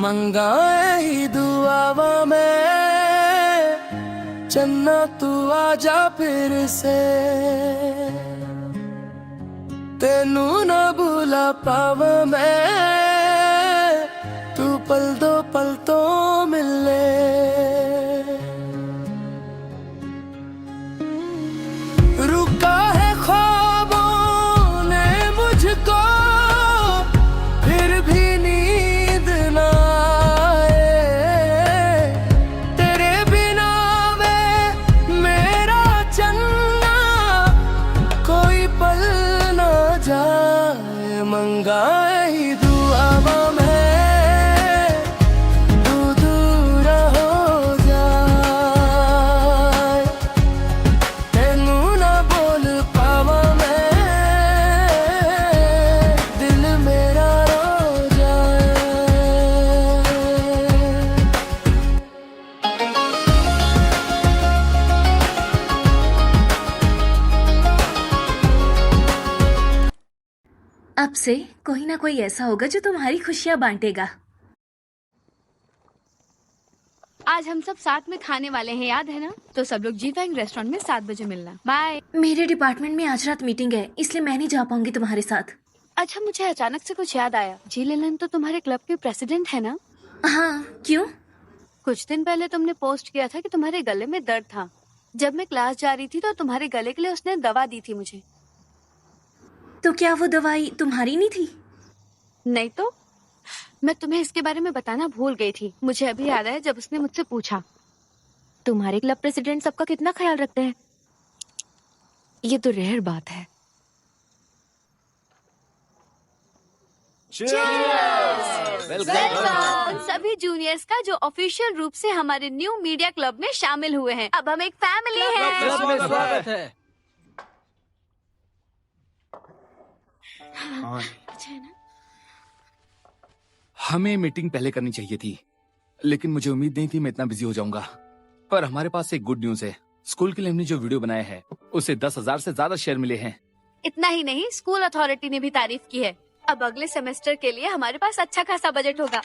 मंगाए ही दुआवा में चन्ना तू आजा फिर से तेनू ना भूला पावा मैं तू पल दो पल तो मिले रुका है ख्वाबों ने मुझको फिर भी नींद ना आए तेरे बिना वे मेरा चन्ना कोई पल ना जाए मंगाए ही दुआवा में तू दूर हो जाए तेनू ना बोल पावा मैं दिल मेरा रो जाए अब से कोई ना कोई ऐसा होगा जो तुम्हारी खुशियां बांटेगा। आज हम सब साथ में खाने वाले हैं, याद है ना? तो सब लोग जी फैंग रेस्टोरेंट में 7 बजे मिलना। बाय। मेरे डिपार्टमेंट में आज रात मीटिंग है, इसलिए मैं नहीं जा पाऊंगी तुम्हारे साथ। अच्छा, मुझे अचानक से कुछ याद आया। जी लेलन तो तुम्हारे क्लब के प्रेसिडेंट है ना? हाँ, क्यों? कुछ दिन पहले तुमने पोस्ट किया था कि तुम्हारे गले में दर्द था। जब मैं क्लास जा रही थी तो तुम्हारे गले के लिए उसने दवा दी थी मुझे। तो क्या वो दवाई तुम्हारी नहीं थी? नहीं तो मैं तुम्हें इसके बारे में बताना भूल गई थी। मुझे अभी याद आया जब उसने मुझसे पूछा। तुम्हारे क्लब प्रेसिडेंट सबका कितना ख्याल रखते हैं? ये तो रेयर बात है। उन सभी जूनियर्स का जो ऑफिशियल रूप से हमारे न्यू मीडिया क्लब में शामिल हुए हैं। अब हम एक फैमिली हैं। स्वागत है। अच्छा है ना? हमें मीटिंग पहले करनी चाहिए थी, लेकिन मुझे उम्मीद नहीं थी मैं इतना बिजी हो जाऊंगा। पर हमारे पास एक गुड न्यूज है। स्कूल के लिए हमने जो वीडियो बनाया है उसे 10,000 से ज्यादा शेयर मिले हैं। इतना ही नहीं, स्कूल अथॉरिटी ने भी तारीफ की है। अब अगले सेमेस्टर के लिए हमारे पास अच्छा खासा बजट होगा।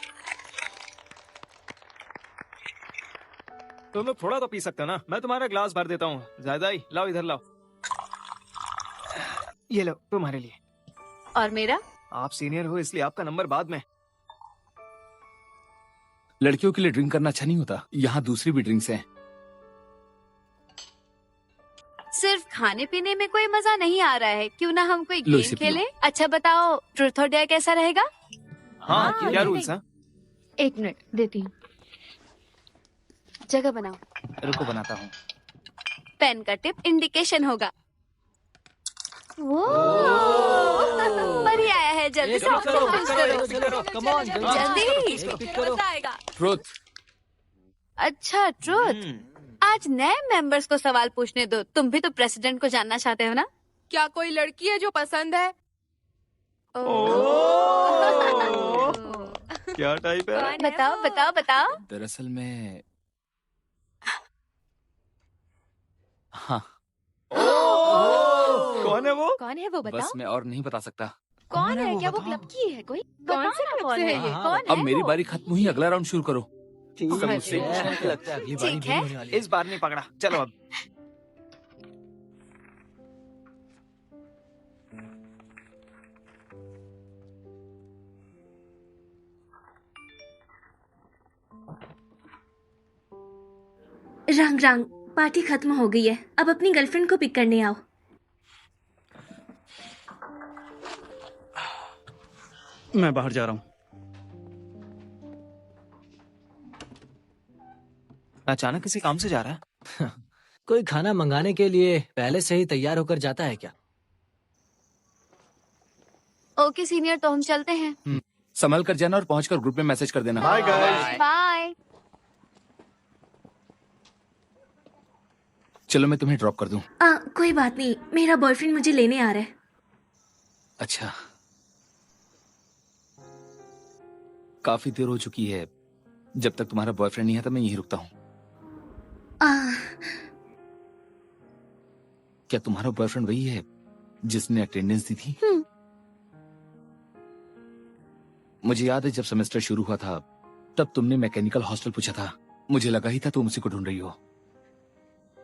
तुम लोग थोड़ा तो पी सकते हो ना। मैं तुम्हारा ग्लास भर देता हूँ। ज्यादा ही लाओ, इधर लाओ। ये लो तुम्हारे लिए। और मेरा? आप सीनियर हो इसलिए आपका नंबर बाद में। लड़कियों के लिए ड्रिंक करना अच्छा नहीं होता। यहाँ दूसरी भी ड्रिंक्स हैं। सिर्फ खाने पीने में कोई मजा नहीं आ रहा है, क्यों ना हम कोई लो गेम इसे पियो। खेलें? अच्छा बताओ, ट्रूथ और डेयर कैसा रहेगा? हाँ, क्या रूल्स हैं? 1 मिनट देती हूँ। जगह बनाओ। रुको बनाता हूँ। पेन का टिप इंडिकेशन होगा। वो बढ़िया आया है। जल्दी से उसको choose करो। जल्दी मजा आएगा। ट्रुथ। अच्छा, ट्रूथ। आज नए मेंबर्स को सवाल पूछने दो। तुम भी तो प्रेसिडेंट को जानना चाहते हो ना? क्या कोई लड़की है जो पसंद है? क्या टाइप है? बताओ बताओ बताओ। दरअसल में हाँ, कौन है वो? कौन है वो? बस बताओ। मैं और नहीं बता सकता। कौन है? क्या वो क्लब की है कोई? कौन से क्लब से है ये? कौन अब है मेरी वो? बारी खत्म हुई, अगला राउंड शुरू करो। सब है। मुझसे लगता है अगली बारी ठीक है। मेरी होने वाली है। इस बार नहीं पकड़ा। चलो अब। रंग रंग पार्टी खत्म हो गई है, अब अपनी गर्लफ्रेंड को पिक करने आओ। मैं बाहर जा रहा हूँ। अचानक किसी काम से जा रहा है? कोई खाना मंगाने के लिए पहले से ही तैयार होकर जाता है क्या? ओके सीनियर, तो हम चलते हैं। संभल कर जाना और पहुंचकर ग्रुप में मैसेज कर देना। Bye guys. बाय। चलो मैं तुम्हें ड्रॉप कर दूं। कोई बात नहीं, मेरा बॉयफ्रेंड मुझे लेने आ रहा है। अच्छा, काफी देर हो चुकी है। जब तक तुम्हारा बॉयफ्रेंड नहीं आता मैं यहीं रुकता हूँ। क्या तुम्हारा बॉयफ्रेंड वही है जिसने अटेंडेंस दी थी? मुझे याद है जब सेमेस्टर शुरू हुआ था तब तुमने मैकेनिकल हॉस्टल पूछा था, मुझे लगा ही था तुम उसी को ढूंढ रही हो।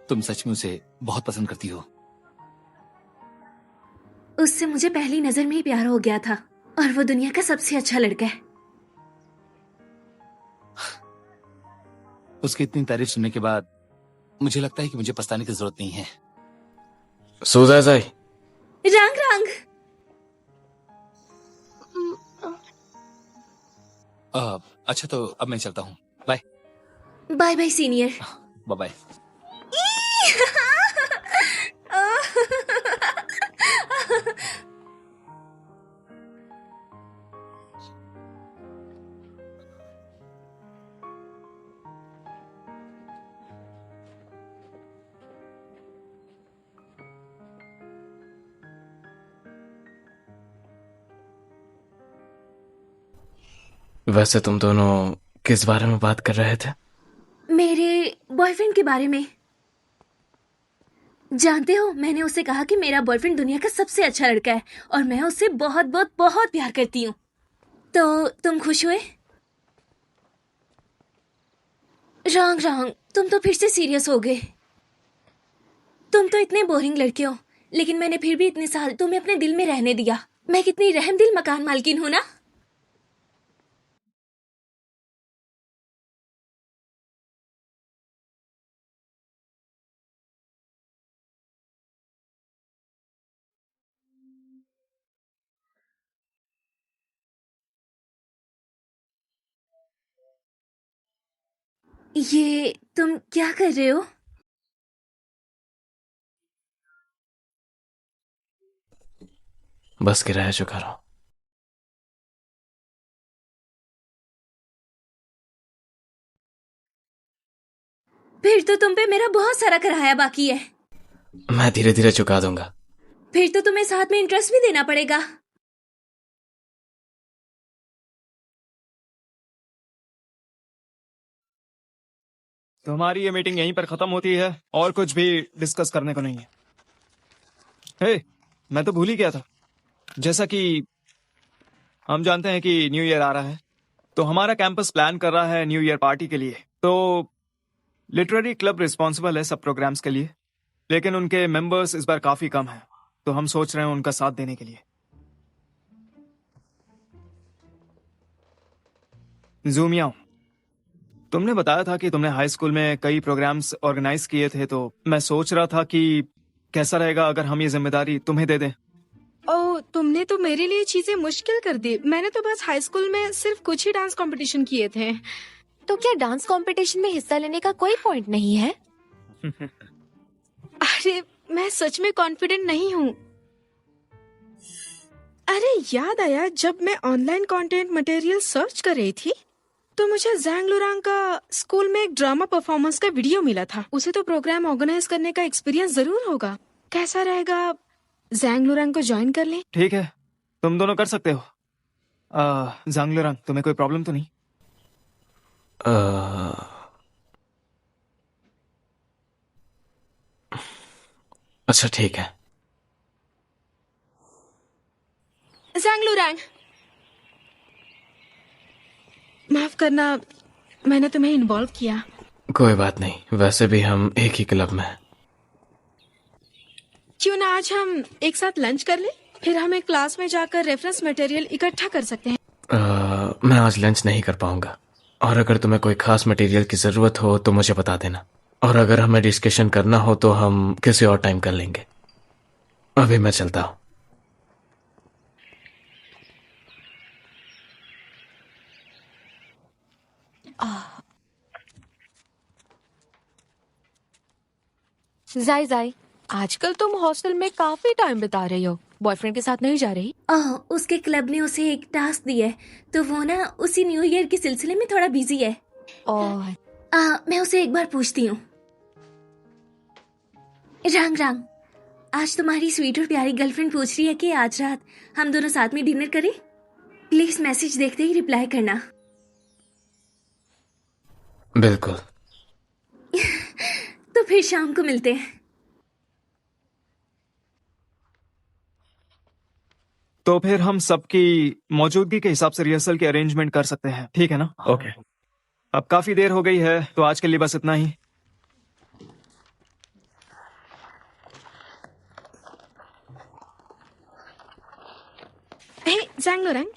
तुम सच में उसे बहुत पसंद करती हो। उससे मुझे पहली नजर में ही प्यार हो गया था और वो दुनिया का सबसे अच्छा लड़का है। उसकी इतनी तारीफ सुनने के बाद मुझे लगता है कि मुझे पछताने की जरूरत नहीं है। So Zai, रंग रंग अच्छा तो अब मैं चलता हूँ। Bye bye bye senior. Bye bye. वैसे तुम दोनों किस बारे में बात कर रहे थे? मेरे बॉयफ्रेंड के बारे में। जानते हो, मैंने उसे कहा कि मेरा बॉयफ्रेंड दुनिया का सबसे अच्छा लड़का है और मैं उससे बहुत बहुत बहुत प्यार करती हूँ। तो तुम खुश हुए? रंग रंग, तुम तो फिर से सीरियस हो गए। तुम तो इतने बोरिंग लड़के हो, लेकिन मैंने फिर भी इतने साल तुम्हें अपने दिल में रहने दिया। मैं कितनी रहमदिल मकान मालकिन हूँ ना। ये तुम क्या कर रहे हो? बस किराया चुका रहा हूं। फिर तो तुम पे मेरा बहुत सारा किराया बाकी है। मैं धीरे धीरे चुका दूंगा। फिर तो तुम्हें साथ में इंटरेस्ट भी देना पड़ेगा। तो हमारी ये मीटिंग यहीं पर खत्म होती है और कुछ भी डिस्कस करने को नहीं है। हे, मैं तो भूल ही गया था। जैसा कि हम जानते हैं कि न्यू ईयर आ रहा है, तो हमारा कैंपस प्लान कर रहा है न्यू ईयर पार्टी के लिए। तो लिटरेरी क्लब रिस्पॉन्सिबल है सब प्रोग्राम्स के लिए, लेकिन उनके मेंबर्स इस बार काफी कम हैं, तो हम सोच रहे हैं उनका साथ देने के लिए। जूमिया, तुमने बताया था कि तुमने हाई स्कूल में कई प्रोग्राम्स ऑर्गेनाइज किए थे, तो मैं सोच रहा था कि कैसा रहेगा अगर हम ये जिम्मेदारी तुम्हें दे दें। ओह, तुमने तो मेरे लिए चीजें मुश्किल कर दी। मैंने तो बस हाई स्कूल में सिर्फ कुछ ही डांस कंपटीशन किए थे। तो क्या डांस कंपटीशन में हिस्सा लेने का कोई पॉइंट नहीं है? अरे, मैं सच में कॉन्फिडेंट नहीं हूँ। अरे, याद आया जब मैं ऑनलाइन कंटेंट मटेरियल सर्च कर रही थी तो मुझे ज़ैंग लुरांग का स्कूल में एक ड्रामा परफॉर्मेंस का वीडियो मिला था। उसे तो प्रोग्राम ऑर्गेनाइज करने का एक्सपीरियंस जरूर होगा। कैसा रहेगा ज़ैंग लुरांग को ज्वाइन कर लें? ठीक है, तुम दोनों कर सकते हो। ज़ैंग लुरांग, तुम्हें कोई प्रॉब्लम तो नहीं? अच्छा ठीक है। ज़ैंग लुरांग, माफ करना, मैंने तुम्हें इन्वॉल्व किया। कोई बात नहीं, वैसे भी हम एक ही क्लब में हैं। क्यों ना आज हम एक साथ लंच कर ले, फिर हम एक क्लास में जाकर रेफरेंस मटेरियल इकट्ठा कर सकते हैं। मैं आज लंच नहीं कर पाऊंगा, और अगर तुम्हें कोई खास मटेरियल की जरूरत हो तो मुझे बता देना, और अगर हमें डिस्कशन करना हो तो हम किसी और टाइम कर लेंगे। अभी मैं चलता हूँ। जाई जाई, आजकल तुम हॉस्टल में काफी टाइम बिता रही हो। बॉयफ्रेंड के साथ नहीं जा रही? उसके क्लब ने उसे एक टास्क दिया है, तो वो ना उसी न्यू ईयर के सिलसिले में थोड़ा बिजी है। और मैं उसे एक बार पूछती हूँ। रंग रंग, आज तुम्हारी स्वीट और प्यारी गर्लफ्रेंड पूछ रही है कि आज रात हम दोनों साथ में डिनर करें। प्लीज मैसेज देखते ही रिप्लाई करना। बिल्कुल। तो फिर शाम को मिलते हैं। तो फिर हम सबकी मौजूदगी के हिसाब से रिहर्सल की अरेंजमेंट कर सकते हैं, ठीक है ना? ओके। अब काफी देर हो गई है, तो आज के लिए बस इतना ही। हे जैंगलोरैंग,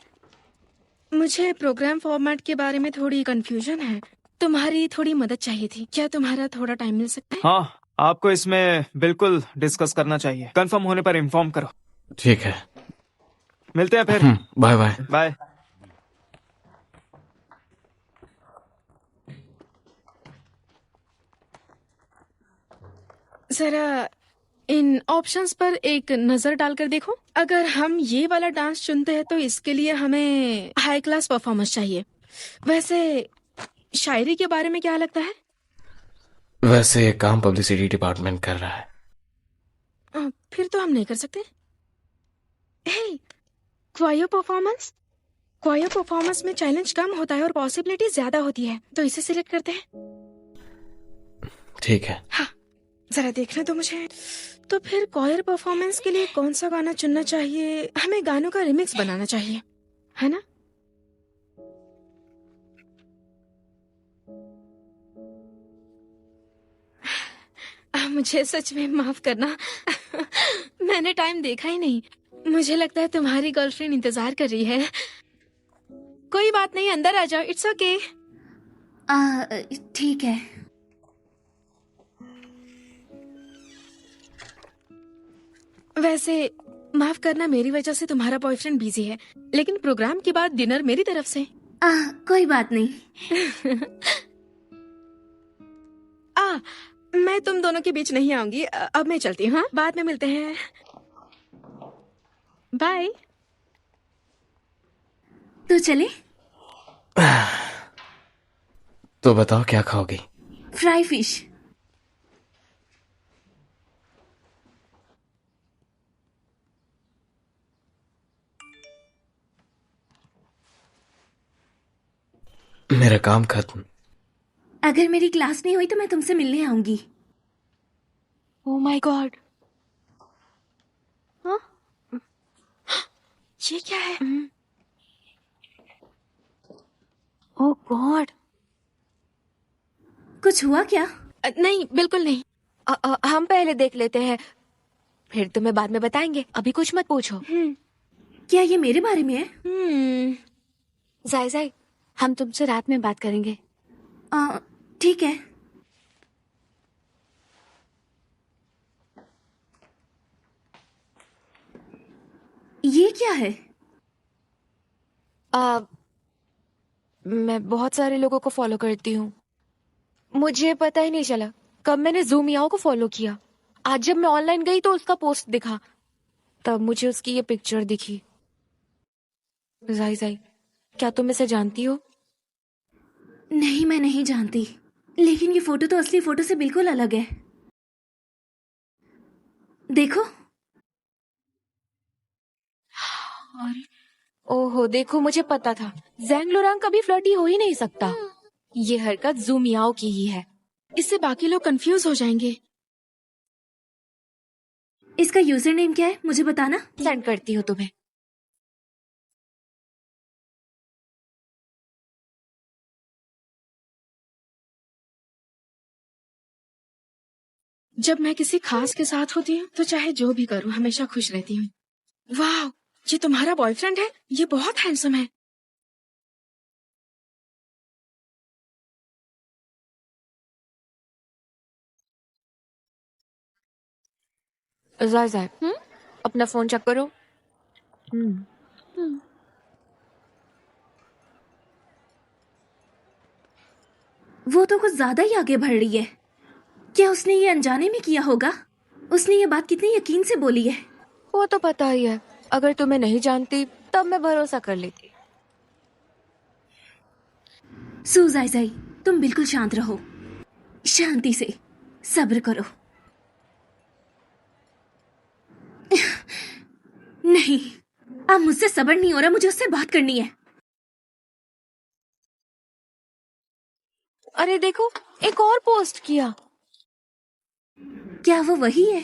मुझे प्रोग्राम फॉर्मेट के बारे में थोड़ी कंफ्यूजन है। तुम्हारी थोड़ी मदद चाहिए थी। क्या तुम्हारा थोड़ा टाइम मिल सकता है? हाँ, आपको इसमें बिल्कुल डिस्कस करना चाहिए। कंफर्म होने पर इन्फॉर्म करो। ठीक है। मिलते हैं फिर। Bye bye. बाय। जरा इन ऑप्शंस पर एक नजर डालकर देखो। अगर हम ये वाला डांस चुनते हैं तो इसके लिए हमें हाई क्लास परफॉर्मेंस चाहिए। वैसे शायरी के बारे में क्या लगता है? वैसे ये काम पब्लिसिटी डिपार्टमेंट कर रहा है। फिर तो हम नहीं कर सकते। हे, क्वायर परफॉर्मेंस। क्वायर परफॉर्मेंस में चैलेंज कम होता है और पॉसिबिलिटी ज्यादा होती है, तो इसे सिलेक्ट करते हैं। ठीक है। हाँ, जरा देखना तो मुझे। तो फिर क्वायर परफॉर्मेंस के लिए कौन सा गाना चुनना चाहिए? हमें गानों का रिमिक्स बनाना चाहिए, है ना? मुझे सच में माफ करना। मैंने टाइम देखा ही नहीं। मुझे लगता है तुम्हारी गर्लफ्रेंड इंतजार कर रही है। कोई बात नहीं, अंदर आ जाओ। It's okay. ठीक है। वैसे माफ करना, मेरी वजह से तुम्हारा बॉयफ्रेंड बिजी है, लेकिन प्रोग्राम के बाद डिनर मेरी तरफ से। कोई बात नहीं। मैं तुम दोनों के बीच नहीं आऊंगी। अब मैं चलती हूँ। हाँ, बाद में मिलते हैं। बाय। तो चले। तो बताओ क्या खाओगी? Fry fish. मेरा काम खत्म। अगर मेरी क्लास नहीं हुई तो मैं तुमसे मिलने आऊंगी। Oh my God. हाँ, ये क्या है? ओह गॉड। कुछ हुआ क्या? नहीं, बिल्कुल नहीं। हम पहले देख लेते हैं, फिर तुम्हें बाद में बताएंगे। अभी कुछ मत पूछो। क्या ये मेरे बारे में है? जाय जाय, हम तुमसे रात में बात करेंगे। ठीक है। ये क्या है? मैं बहुत सारे लोगों को फॉलो करती हूँ। मुझे पता ही नहीं चला कब मैंने ज़ूम याओ को फॉलो किया। आज जब मैं ऑनलाइन गई तो उसका पोस्ट दिखा, तब मुझे उसकी ये पिक्चर दिखी। जाई जाई, क्या तुम इसे जानती हो? नहीं, मैं नहीं जानती, लेकिन ये फोटो तो असली फोटो से बिल्कुल अलग है। देखो। ओहो, देखो, मुझे पता था ज़ैंग लोरांग कभी फ्लर्टी हो ही नहीं सकता। ये हरकत ज़ूम याओ की ही है। इससे बाकी लोग कंफ्यूज हो जाएंगे। इसका यूजर नेम क्या है, मुझे बताना। सेंड करती हूँ तुम्हें। जब मैं किसी खास के साथ होती हूँ तो चाहे जो भी करूँ हमेशा खुश रहती हूँ। वाह, ये तुम्हारा बॉयफ्रेंड है? ये बहुत हैंडसम है। जाय जाय, अपना फोन चेक करो। वो तो कुछ ज्यादा ही आगे बढ़ रही है। क्या उसने ये अनजाने में किया होगा? उसने ये बात कितनी यकीन से बोली है। वो तो पता ही है। अगर तुम्हें नहीं जानती तब मैं भरोसा कर लेती। सुजाई जाई, तुम बिल्कुल शांत रहो, शांति से सब्र करो। नहीं, अब मुझसे सब्र नहीं हो रहा, मुझे उससे बात करनी है। अरे देखो, एक और पोस्ट किया। क्या वो वही है?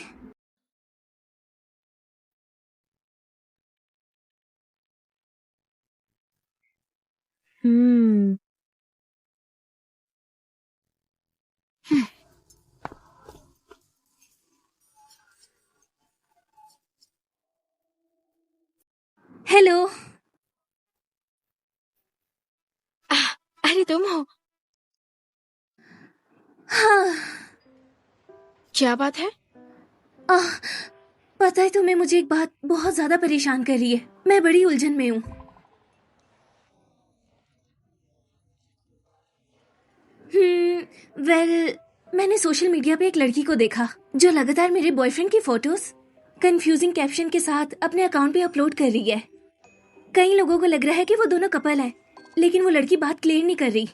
हेलो। अरे तुम हो? हाँ। क्या बात है? आह, पता है तुम्हें, मुझे एक बात बहुत ज्यादा परेशान कर रही है। मैं बड़ी उलझन में हूँ। वेल, मैंने सोशल मीडिया पे एक लड़की को देखा जो लगातार मेरे बॉयफ्रेंड की फोटोज कंफ्यूजिंग कैप्शन के साथ अपने अकाउंट पे अपलोड कर रही है। कई लोगों को लग रहा है कि वो दोनों कपल है, लेकिन वो लड़की बात क्लियर नहीं कर रही।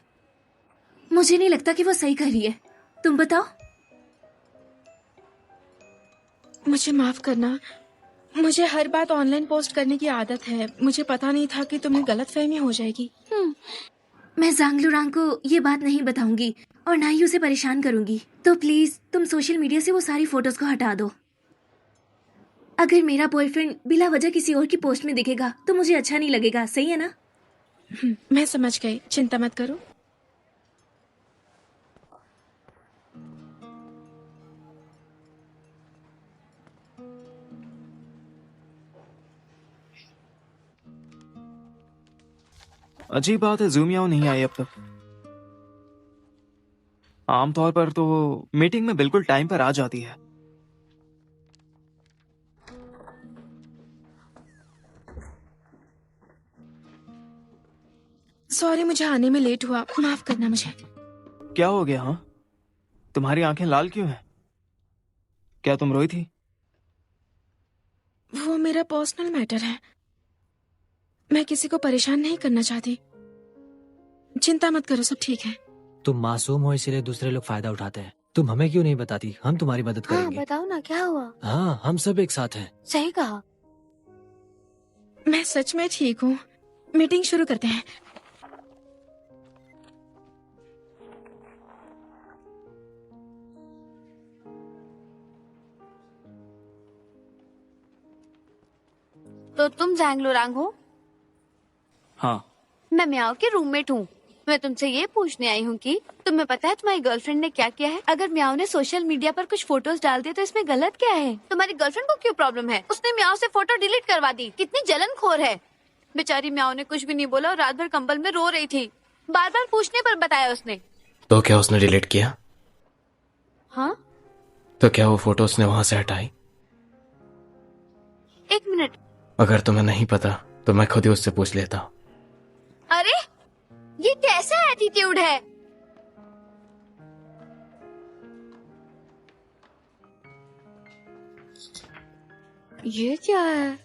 मुझे नहीं लगता कि वो सही कर रही है। तुम बताओ। मुझे माफ करना, मुझे हर बात ऑनलाइन पोस्ट करने की आदत है। मुझे पता नहीं था कि तुम्हें गलतफहमी हो जाएगी। मैं ज़ांग लुरांग को ये बात नहीं बताऊंगी और ना ही उसे परेशान करूंगी। तो प्लीज तुम सोशल मीडिया से वो सारी फोटोज को हटा दो। अगर मेरा बॉयफ्रेंड बिला वजह किसी और की पोस्ट में दिखेगा तो मुझे अच्छा नहीं लगेगा। सही है ना? मैं समझ गई, चिंता मत करो। अजीब बात है, जूमियाओ नहीं आई अब तक। आमतौर पर तो वो मीटिंग में बिल्कुल टाइम पर आ जाती है। सॉरी, मुझे आने में लेट हुआ, माफ करना मुझे। क्या हो गया? हाँ, तुम्हारी आंखें लाल क्यों हैं? क्या तुम रोई थी? वो मेरा पर्सनल मैटर है। मैं किसी को परेशान नहीं करना चाहती। चिंता मत करो, सब ठीक है। तुम मासूम हो इसीलिए दूसरे लोग फायदा उठाते हैं। तुम हमें क्यों नहीं बताती? हम तुम्हारी मदद हाँ, करेंगे। बताओ ना क्या हुआ। हाँ, हम सब एक साथ हैं। सही कहा। मैं सच में ठीक हूँ। मीटिंग शुरू करते हैं। तो तुम ज़ांग लुरांग हो? हाँ। मैं म्याओ की रूममेट हूँ। मैं तुमसे ये पूछने आई हूँ कि तुम्हें पता है तुम्हारी गर्लफ्रेंड ने क्या किया है? अगर म्याओ ने सोशल मीडिया पर कुछ फोटोज डाल दिए तो इसमें गलत क्या है? तुम्हारी गर्लफ्रेंड को क्यों प्रॉब्लम है? उसने म्याओ से फोटो डिलीट करवा दी। कितनी जलनखोर है। बेचारी म्याओ ने कुछ भी नहीं बोला और रात भर कंबल में रो रही थी। बार बार पूछने पर बताया उसने। तो क्या उसने डिलीट किया? हाँ, तो क्या वो फोटो उसने वहां से हटाई? एक मिनट। अगर तुम्हें नहीं पता तो मैं खुद ही उससे पूछ लेता हूँ। अरे ये कैसा एटीट्यूड है? ये क्या है?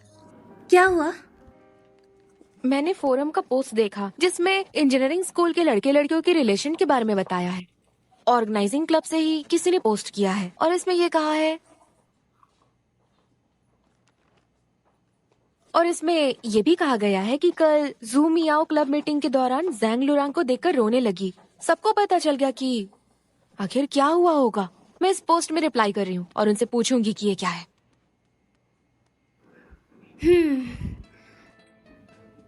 क्या हुआ? मैंने फोरम का पोस्ट देखा जिसमें इंजीनियरिंग स्कूल के लड़के लड़कियों के रिलेशन के बारे में बताया है। ऑर्गेनाइजिंग क्लब से ही किसी ने पोस्ट किया है और इसमें ये कहा है, और इसमें ये भी कहा गया है कि कल ज़ूमियाओ क्लब मीटिंग के दौरान ज़ांग लुरांग को देखकर रोने लगी। सबको पता चल गया कि आखिर क्या हुआ होगा। मैं इस पोस्ट में रिप्लाई कर रही हूँ और उनसे पूछूंगी कि ये क्या है।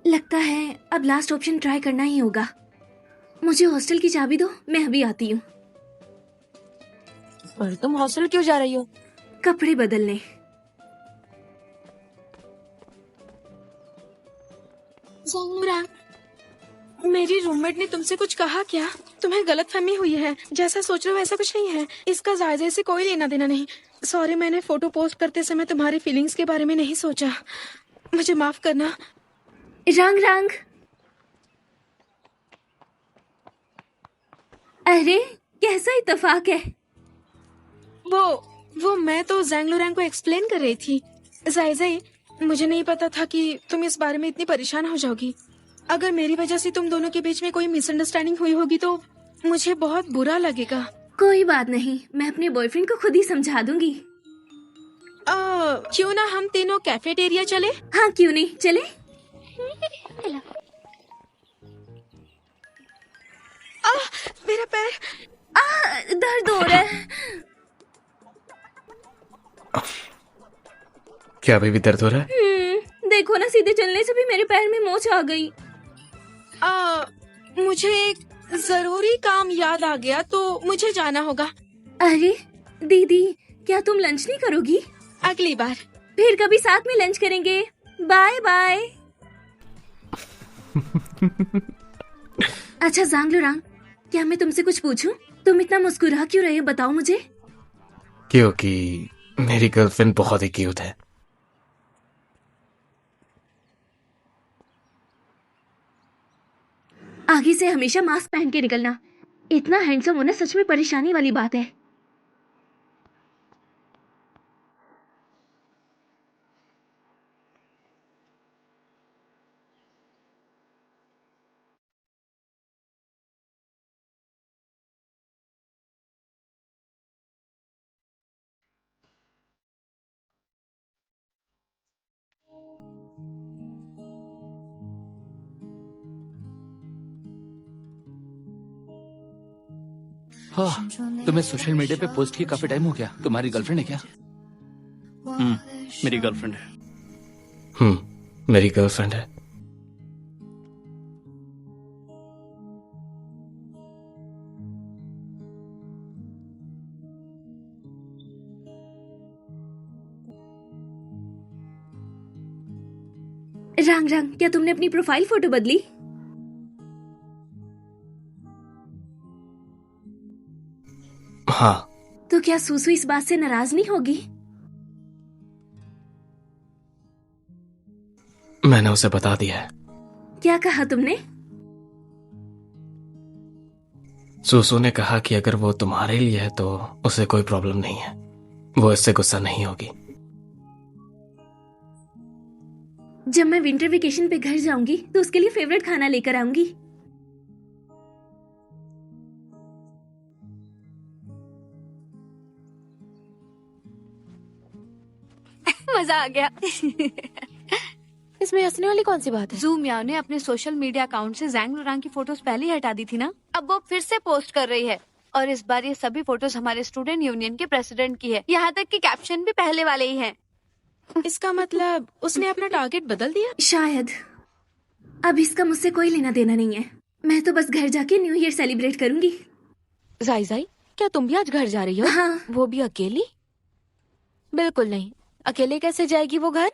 लगता है अब लास्ट ऑप्शन ट्राई करना ही होगा। मुझे हॉस्टल की चाबी दो, मैं अभी आती हूँ। पर तुम हॉस्टल क्यों जा रही हो? कपड़े बदलने। मेरी रूममेट ने तुमसे कुछ कहा क्या? तुम्हें गलतफहमी हुई है। जैसा सोच रहे हो वैसा कुछ नहीं है। इसका जायजे से कोई लेना देना नहीं। सॉरी, मैंने फोटो पोस्ट करते समय तुम्हारी फीलिंग्स के बारे में नहीं सोचा। मुझे माफ करना। रंग रंग। अरे कैसा इत्तेफाक है। वो मैं तो ज़ांग लुरांग को एक्सप्लेन कर रही थी। जायजे, मुझे नहीं पता था कि तुम इस बारे में इतनी परेशान हो जाओगी। अगर मेरी वजह से तुम दोनों के बीच में कोई मिसअंडरस्टैंडिंग हुई होगी तो मुझे बहुत बुरा लगेगा। कोई बात नहीं, मैं अपने बॉयफ्रेंड को खुद ही समझा दूंगी। क्यों ना हम तीनों कैफेटेरिया चले? हाँ, क्यों नहीं, चले। मेरा पैर। दर्द हो रहा है। क्या अभी भी दर्द हो रहा है? देखो ना, सीधे चलने से भी मेरे पैर में मोच आ गई। मुझे एक जरूरी काम याद आ गया तो मुझे जाना होगा। अरे दीदी, क्या तुम लंच नहीं करोगी? अगली बार। फिर कभी साथ में लंच करेंगे। Bye bye. अच्छा ज़ांग लुरांग, क्या मैं तुमसे कुछ पूछूं? तुम इतना मुस्कुरा क्यों रहे हो, बताओ मुझे। क्योंकि मेरी गर्लफ्रेंड बहुत ही क्यूट है। आगे से हमेशा मास्क पहन के निकलना। इतना हैंडसम होना सच में परेशानी वाली बात है। हाँ, तुम्हें सोशल मीडिया पे पोस्ट किए काफी टाइम हो गया। तुम्हारी गर्लफ्रेंड है क्या? मेरी गर्लफ्रेंड है। मेरी गर्लफ्रेंड है। रांग रांग, क्या तुमने अपनी प्रोफाइल फोटो बदली? हाँ। तो क्या सूसू इस बात से नाराज नहीं होगी? मैंने उसे बता दिया है। क्या कहा तुमने? सूसू ने कहा कि अगर वो तुम्हारे लिए है तो उसे कोई प्रॉब्लम नहीं है, वो इससे गुस्सा नहीं होगी। जब मैं विंटर वेकेशन पे घर जाऊंगी तो उसके लिए फेवरेट खाना लेकर आऊंगी। मजा आ गया। इसमें हंसने वाली कौन सी बात है? जू मियाओ ने अपने सोशल मीडिया अकाउंट से ज़ैंग लुरांग की फोटोज पहले ही हटा दी थी ना, अब वो फिर से पोस्ट कर रही है। और इस बार ये सभी फोटोज हमारे स्टूडेंट यूनियन के प्रेसिडेंट की है, यहाँ तक कि कैप्शन भी पहले वाले ही हैं। इसका मतलब उसने अपना टारगेट बदल दिया? शायद। अब इसका मुझसे कोई लेना देना नहीं है। मैं तो बस घर जाके न्यू ईयर सेलिब्रेट करूंगी। जाई जाई, क्या तुम भी आज घर जा रही हो? हाँ। वो भी अकेली? बिल्कुल नहीं, अकेले कैसे जाएगी वो घर?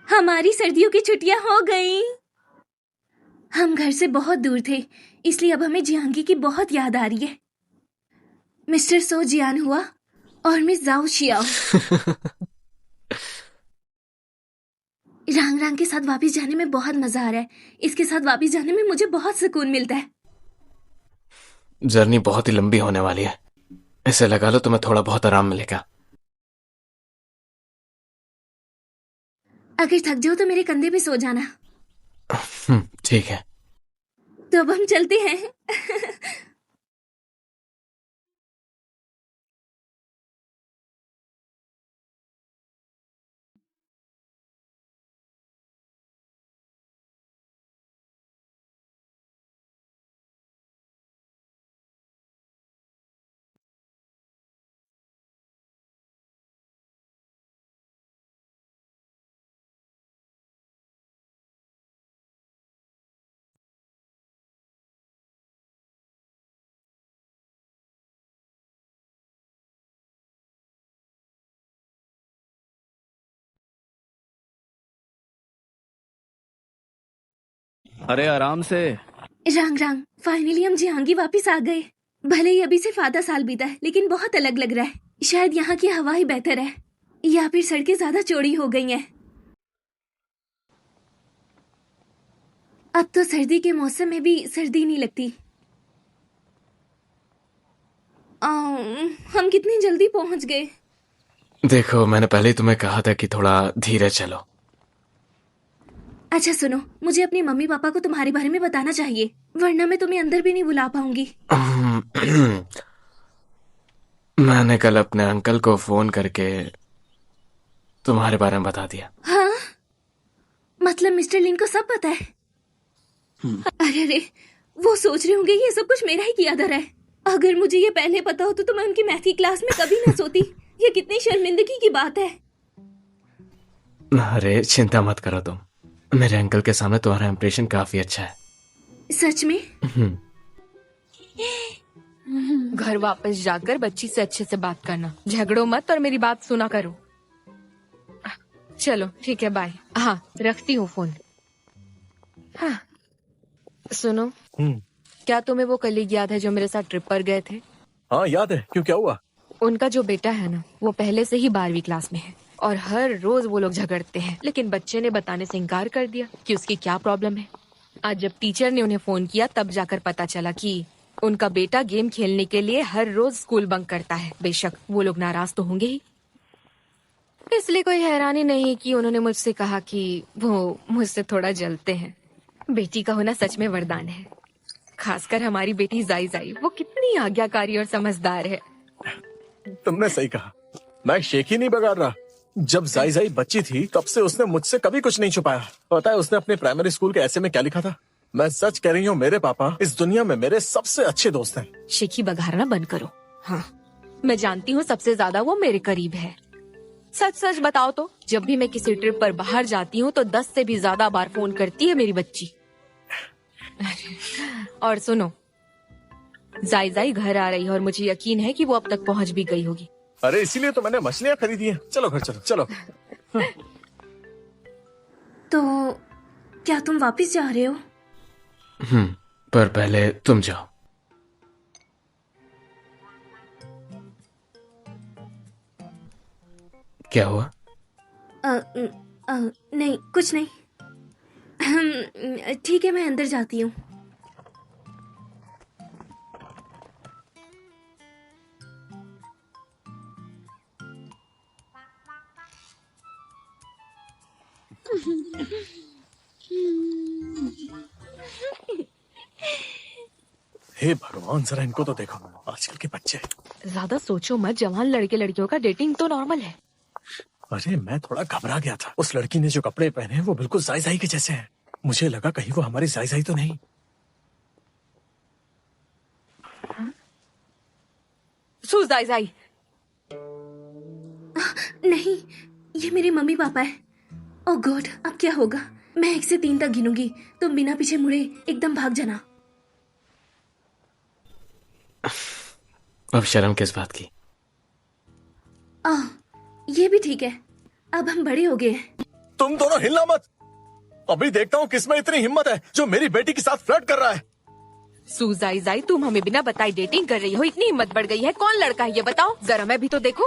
हमारी सर्दियों की छुट्टियां हो गई। हम घर से बहुत दूर थे, इसलिए अब हमें जियांगी की बहुत याद आ रही है। मिस्टर सो जियान हुआ और मिस जाओ शियाओ। रांग रांग के साथ वापस जाने में बहुत मजा आ रहा है। इसके साथ वापस जाने में मुझे बहुत सुकून मिलता है। जर्नी बहुत ही लंबी होने वाली है, इसे लगा लो, तुम्हें थोड़ा बहुत आराम मिलेगा। अगर थक जाओ तो मेरे कंधे पे सो जाना। ठीक है। तो अब हम चलते हैं। अरे आराम से। रांग रांग, फाइनली हम जियांगी वापस आ गए। भले ही अभी सिर्फ आधा साल बीता है, लेकिन बहुत अलग लग रहा है। शायद यहाँ की हवा ही बेहतर है, या फिर सड़कें ज्यादा चौड़ी हो गई हैं। अब तो सर्दी के मौसम में भी सर्दी नहीं लगती। हम कितनी जल्दी पहुंच गए। देखो, मैंने पहले ही तुम्हें कहा था कि थोड़ा धीरे चलो। अच्छा सुनो, मुझे अपनी मम्मी पापा को तुम्हारे बारे में बताना चाहिए, वरना मैं तुम्हें अंदर भी नहीं बुला पाऊंगी। मैंने कल अपने अंकल को फोन करके तुम्हारे बारे में बता दिया। हाँ, मतलब मिस्टर लिन को सब पता है? अरे अरे, वो सोच रहे होंगे ये सब कुछ मेरा ही किया धरा है। अगर मुझे ये पहले पता होता तो मैं उनकी मैथ की क्लास में कभी ना सोती। ये कितनी शर्मिंदगी की बात है। अरे चिंता मत करो तुम, मेरे अंकल के सामने तुम्हारा इंप्रेशन काफी अच्छा है। सच में? घर वापस जाकर बच्ची से अच्छे से बात करना, झगड़ो मत और मेरी बात सुना करो। चलो ठीक है, बाय। हाँ, रखती हूँ फोन। हाँ, सुनो, क्या तुम्हें वो कलीग याद है जो मेरे साथ ट्रिप पर गए थे? हाँ याद है, क्यों, क्या हुआ? उनका जो बेटा है ना, वो पहले से ही 12वीं क्लास में है और हर रोज वो लोग झगड़ते हैं, लेकिन बच्चे ने बताने से इनकार कर दिया कि उसकी क्या प्रॉब्लम है। आज जब टीचर ने उन्हें फोन किया तब जाकर पता चला कि उनका बेटा गेम खेलने के लिए हर रोज स्कूल बंक करता है। बेशक वो लोग नाराज तो होंगे ही, इसलिए कोई हैरानी नहीं कि उन्होंने मुझसे कहा कि वो मुझसे थोड़ा जलते हैं। बेटी का होना सच में वरदान है, खासकर हमारी बेटी जाई जाई। वो कितनी आज्ञाकारी और समझदार है। तुमने सही कहा, मैं शेख ही नहीं बगाड़ रहा। जब जाई जाई बच्ची थी तब से उसने मुझसे कभी कुछ नहीं छुपाया। पता है उसने अपने प्राइमरी स्कूल के ऐसे में क्या लिखा था? मैं सच कह रही हूँ, मेरे पापा इस दुनिया में मेरे सबसे अच्छे दोस्त हैं। शेखी बघारना बंद करो। हाँ, मैं जानती हूँ सबसे ज्यादा वो मेरे करीब है। सच सच बताओ तो, जब भी मैं किसी ट्रिप पर बाहर जाती हूँ तो 10 से भी ज्यादा बार फोन करती है मेरी बच्ची। और सुनो, जाई जाई घर आ रही है और मुझे यकीन है कि वो अब तक पहुँच भी गई होगी। अरे इसीलिए तो मैंने मछलियाँ खरीदी हैं। चलो घर चलो चलो। तो क्या तुम वापस जा रहे हो? पर पहले तुम जाओ। क्या हुआ? नहीं, कुछ नहीं। ठीक है, मैं अंदर जाती हूँ। हे भगवान, जरा इनको तो देखो, आजकल के बच्चे। ज्यादा सोचो मत, जवान लड़के लड़कियों का डेटिंग तो नॉर्मल है। अरे मैं थोड़ा घबरा गया था। उस लड़की ने जो कपड़े पहने हैं वो बिल्कुल जाई जाई के जैसे हैं। मुझे लगा कहीं वो हमारी जाई जाई तो नहीं। जाई जाई नहीं, ये मेरे मम्मी पापा है। ओह गॉड, अब क्या होगा? मैं 1 से 3 तक गिनूंगी, तुम बिना पीछे मुड़े एकदम भाग जाना। अब शर्म किस बात की? ये भी ठीक है, अब हम बड़े हो गए हैं। तुम दोनों हिलना मत। अभी देखता हूँ किसमें इतनी हिम्मत है जो मेरी बेटी के साथ फ्लर्ट कर रहा है। जाई जाई, तुम हमें बिना बताए डेटिंग कर रही हो, इतनी हिम्मत बढ़ गई है। कौन लड़का है ये बताओ जरा, मैं भी तो देखूं।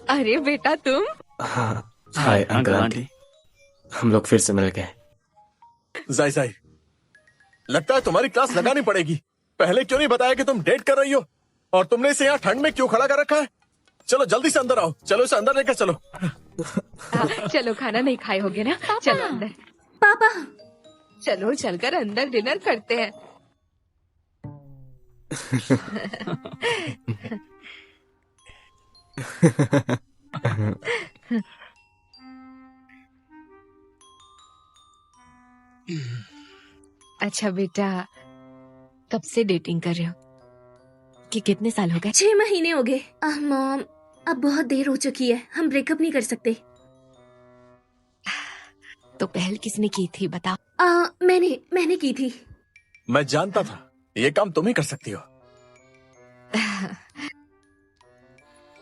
अरे बेटा तुम। हाँ, हाय अंकल आंटी, हम लोग फिर से मिल गए। जाई जाई, लगता है तुम्हारी क्लास लगानी पड़ेगी। पहले क्यों नहीं बताया कि तुम डेट कर रही हो? और तुमने इसे यहाँ ठंड में क्यों खड़ा कर रखा है? चलो जल्दी से अंदर आओ, चलो इसे अंदर लेकर चलो। चलो, खाना नहीं खाए होगे ना? चलो अंदर। पापा, चलो चलकर अंदर डिनर करते हैं। अच्छा बेटा, कब से डेटिंग कर रहे हो? कि कितने साल हो गए? 6 महीने हो गए। मॉम, अब बहुत देर हो चुकी है, हम ब्रेकअप नहीं कर सकते। तो पहल किसने की थी बताओ? मैंने की थी। मैं जानता था ये काम तुम ही कर सकती हो।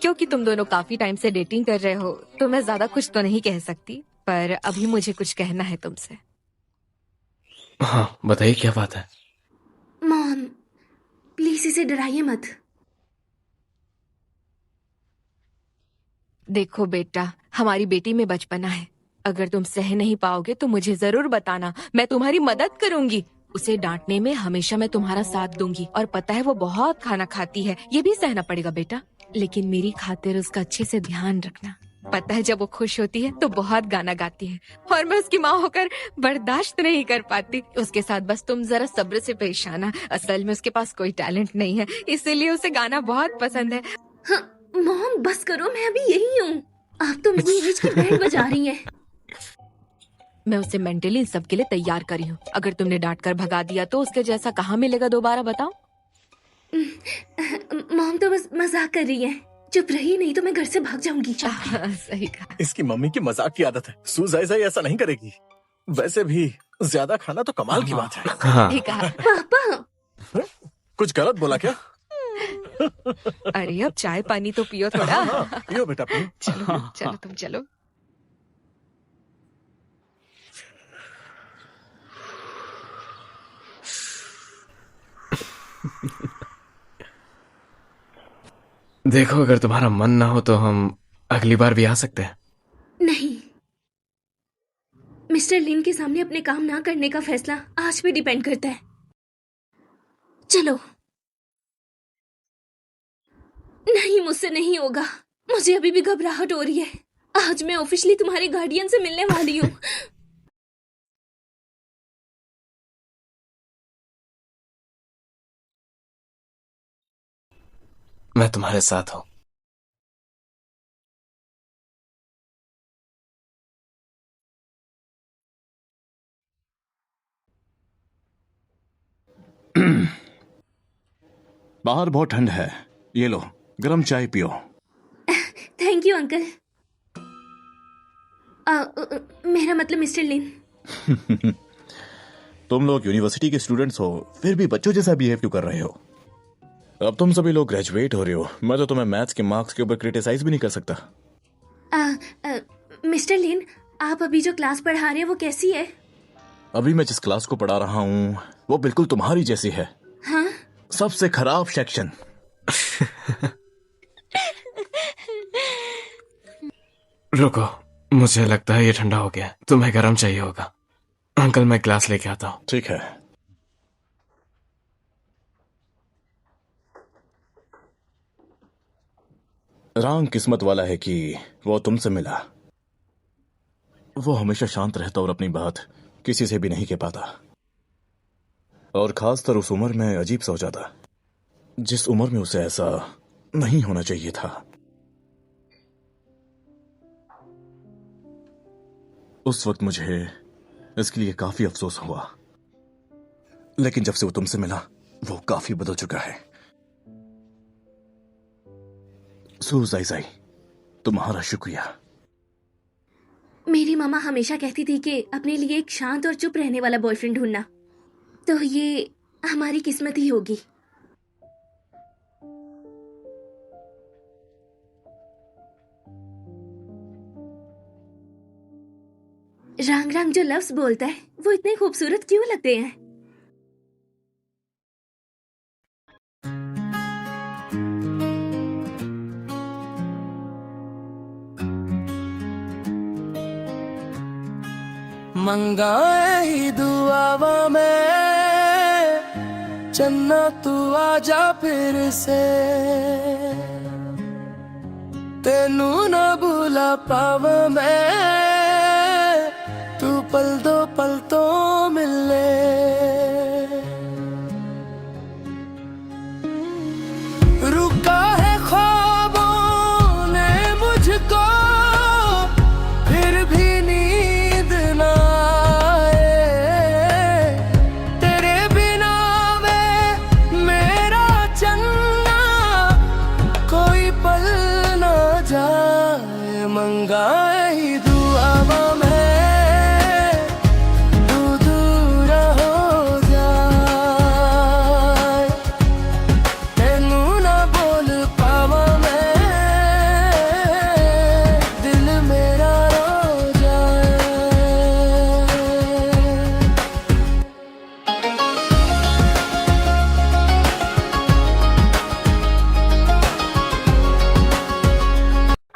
क्योंकि तुम दोनों काफी टाइम से डेटिंग कर रहे हो तो मैं ज्यादा कुछ तो नहीं कह सकती, पर अभी मुझे कुछ कहना है तुमसे। हाँ बताइए, क्या बात है? मॉम, प्लीज इसे डराइए मत। देखो बेटा, हमारी बेटी में बचपना है। अगर तुम सह नहीं पाओगे तो मुझे जरूर बताना, मैं तुम्हारी मदद करूंगी। उसे डांटने में हमेशा मैं तुम्हारा साथ दूंगी। और पता है वो बहुत खाना खाती है, ये भी सहना पड़ेगा बेटा। लेकिन मेरी खातिर उसका अच्छे से ध्यान रखना। पता है जब वो खुश होती है तो बहुत गाना गाती है और मैं उसकी माँ होकर बर्दाश्त नहीं कर पाती। उसके साथ बस तुम जरा सब्र से पेश आना। असल में उसके पास कोई टैलेंट नहीं है, इसीलिए उसे गाना बहुत पसंद है। हाँ, मॉम बस करो, मैं अभी यही हूँ। आप तो मेरी एज की बैंड बजा रही हैं। मैं उसे मेंटली इन सब के लिए तैयार करी हूँ। अगर तुमने डांट कर भगा दिया तो उसके जैसा कहाँ मिलेगा दोबारा, बताओ? मॉम तो बस मजाक कर रही है। चुप रही, नहीं तो मैं घर से भाग जाऊंगी। सही कहा। इसकी मम्मी की मजाक की आदत है। सू जाई जाई ऐसा नहीं करेगी। वैसे भी ज्यादा खाना तो कमाल की बात है। हाँ सही कहा। पापा, कुछ गलत बोला क्या? अरे अब चाय पानी तो पियो थोड़ा। हाँ, पियो बेटा पियो। चलो चलो तुम चलो। देखो, अगर तुम्हारा मन ना हो तो हम अगली बार भी आ सकते हैं। नहीं। मिस्टर लिन के सामने अपने काम ना करने का फैसला आज पे डिपेंड करता है। चलो। नहीं, मुझसे नहीं होगा। मुझे अभी भी घबराहट हो रही है। आज मैं ऑफिशियली तुम्हारे गार्डियन से मिलने वाली हूँ। मैं तुम्हारे साथ हूँ। बाहर बहुत ठंड है, ये लो गरम चाय पियो। Thank you uncle. मेरा मतलब मिस्टर लिन। तुम लोग यूनिवर्सिटी के स्टूडेंट्स हो, फिर भी बच्चों जैसा बिहेव क्यों कर रहे हो? अब तुम सभी लोग ग्रेजुएट हो रहे हो, मैं तो तुम्हें मैथ्स के मार्क्स के ऊपर क्रिटिसाइज भी नहीं कर सकता। मिस्टर लिन, आप अभी जो क्लास पढ़ा रहे हैं वो कैसी है? अभी मैं जिस क्लास को पढ़ा रहा हूँ वो बिल्कुल तुम्हारी जैसी है। हाँ? सबसे खराब सेक्शन। रुको, मुझे लगता है ये ठंडा हो गया। तुम्हें गर्म चाहिए होगा। अंकल, मैं ग्लास लेके आता हूँ। ठीक है। रांग किस्मत वाला है कि वो तुमसे मिला। वो हमेशा शांत रहता और अपनी बात किसी से भी नहीं कह पाता, और खासकर उस उम्र में अजीब सा हो जाता जिस उम्र में उसे ऐसा नहीं होना चाहिए था। उस वक्त मुझे इसके लिए काफी अफसोस हुआ, लेकिन जब से वो तुमसे मिला वो काफी बदल चुका है। सू जाई जाई, तुम्हारा शुक्रिया। मेरी मामा हमेशा कहती थी कि अपने लिए एक शांत और चुप रहने वाला बॉयफ्रेंड ढूंढना, तो ये हमारी किस्मत ही होगी। रांग रांग जो लफ्ज बोलता है वो इतने खूबसूरत क्यों लगते हैं? मंगाए ही दुआवा में चन्ना तू आजा फिर से, तेनू ना भूला पावा मैं, तू पल दो पल तो मिले।